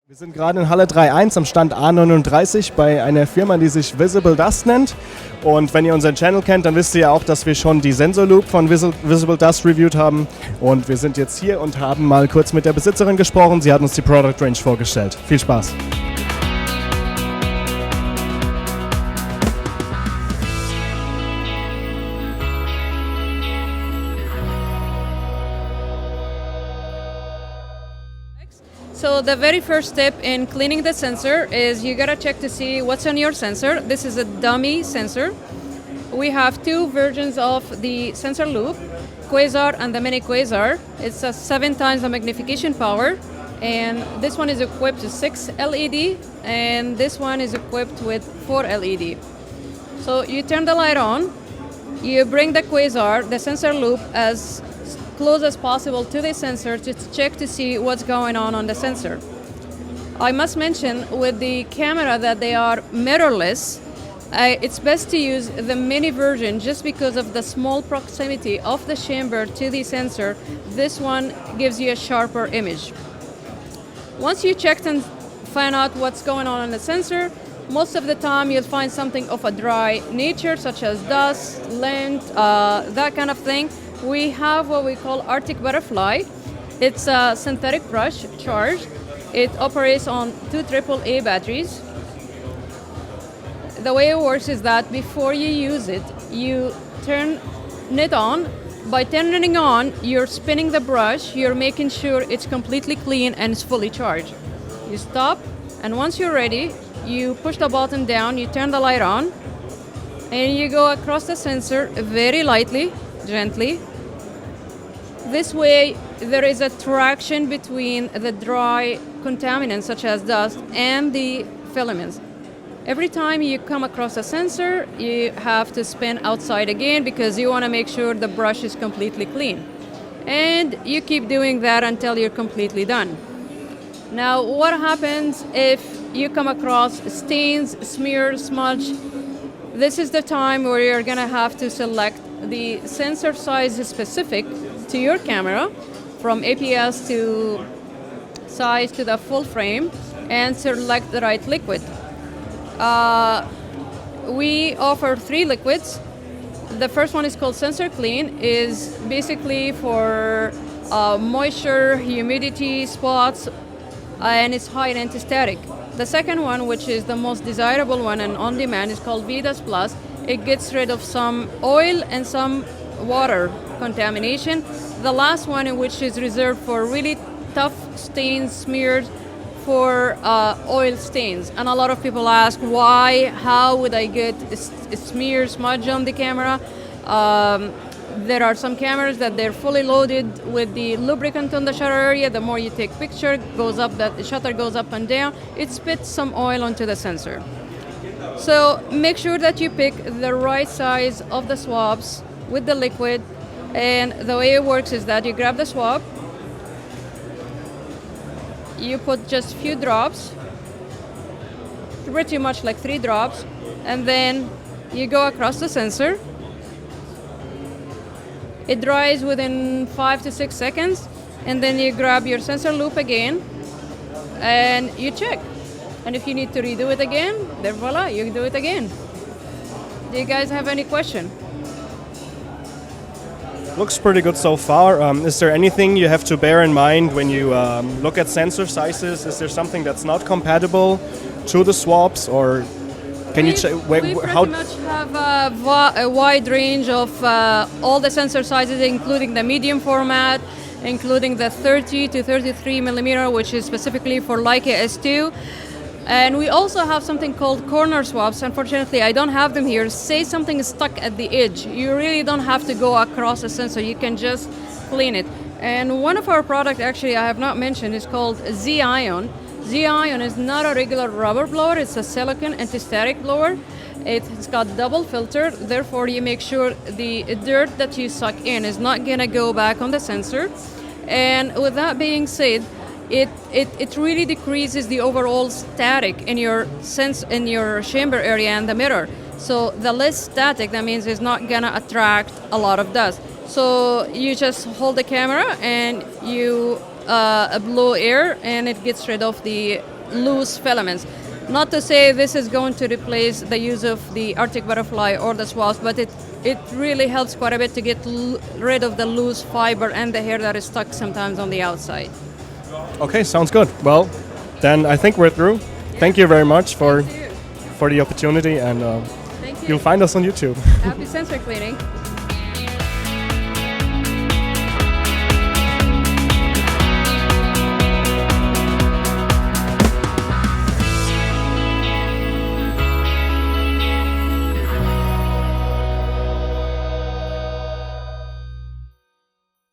Wir sind gerade in Halle 3.1 am Stand A39 bei einer Firma, die sich Visible Dust nennt. Und wenn ihr unseren Channel kennt, dann wisst ihr ja auch, dass wir schon die Sensorlupe von Visible Dust reviewed haben. Und wir sind jetzt hier und haben mal kurz mit der Besitzerin gesprochen. Sie hat uns die Product Range vorgestellt. Viel Spaß! So the very first step in cleaning the sensor is you gotta check to see what's on your sensor. This is a dummy sensor. We have two versions of the Sensorlupe, Quasar and the Mini Quasar. It's a 7 times the magnification power, and this one is equipped with 6 LED, and this one is equipped with 4 LED. So you turn the light on, you bring the Quasar, the Sensorlupe, as close as possible to the sensor to check to see what's going on the sensor. I must mention with the camera that they are mirrorless. It's best to use the mini version just because of the small proximity of the chamber to the sensor. This one gives you a sharper image. Once you checked and find out what's going on in the sensor, most of the time you'll find something of a dry nature, such as dust, lint, that kind of thing. We have what we call Arctic Butterfly. It's a synthetic brush charged. It operates on 2 AAA batteries. The way it works is that before you use it, you turn it on. By turning it on, you're spinning the brush, you're making sure it's completely clean and it's fully charged. You stop, and once you're ready, you push the button down, you turn the light on, and you go across the sensor very lightly, gently. This way, there is a traction between the dry contaminants such as dust and the filaments. Every time you come across a sensor, you have to spin outside again because you want to make sure the brush is completely clean. And you keep doing that until you're completely done. Now, what happens if you come across stains, smears, smudge? This is the time where you're going to have to select the sensor size specific to your camera, from APS to size to the full frame, and select the right liquid. We offer 3 liquids. The first one is called Sensor Clean, is basically for moisture, humidity, spots, and it's high and anti-static. The second one, which is the most desirable one and on demand, is called VDAS Plus. It gets rid of some oil and some water contamination. The last one, which is reserved for really tough stains, smears, for oil stains. And a lot of people ask, why, how would I get a smear, smudge on the camera? There are some cameras that they're fully loaded with the lubricant on the shutter area. The more you take picture, goes up, that the shutter goes up and down, it spits some oil onto the sensor. So make sure that you pick the right size of the swabs with the liquid. And the way it works is that you grab the swab, you put just a few drops, pretty much like 3 drops, and then you go across the sensor. It dries within 5 to 6 seconds, and then you grab your sensor loop again, and you check. And if you need to redo it again, then voila, you do it again. Do you guys have any question? Looks pretty good so far. Is there anything you have to bear in mind when you look at sensor sizes? Is there something that's not compatible to the swabs, or can you check? We pretty much have a wide range of all the sensor sizes, including the medium format, including the 30 to 33 millimeter, which is specifically for Leica S2. And we also have something called corner swabs. Unfortunately, I don't have them here. Say something is stuck at the edge. You really don't have to go across the sensor. You can just clean it. And one of our products, actually, I have not mentioned, is called Z-Ion. Z-Ion is not a regular rubber blower. It's a silicone anti-static blower. It's got double filter. Therefore, you make sure the dirt that you suck in is not going to go back on the sensor. And with that being said, it really decreases the overall static in your chamber area and the mirror. So the less static, that means it's not gonna attract a lot of dust. So you just hold the camera and you blow air, and it gets rid of the loose filaments. Not to say this is going to replace the use of the Arctic butterfly or the swabs, but it really helps quite a bit to get rid of the loose fiber and the hair that is stuck sometimes on the outside. Okay, sounds good. Well, then I think we're through. Thank you very much for the opportunity, and Thank you. you'll find us on YouTube. Happy sensor cleaning.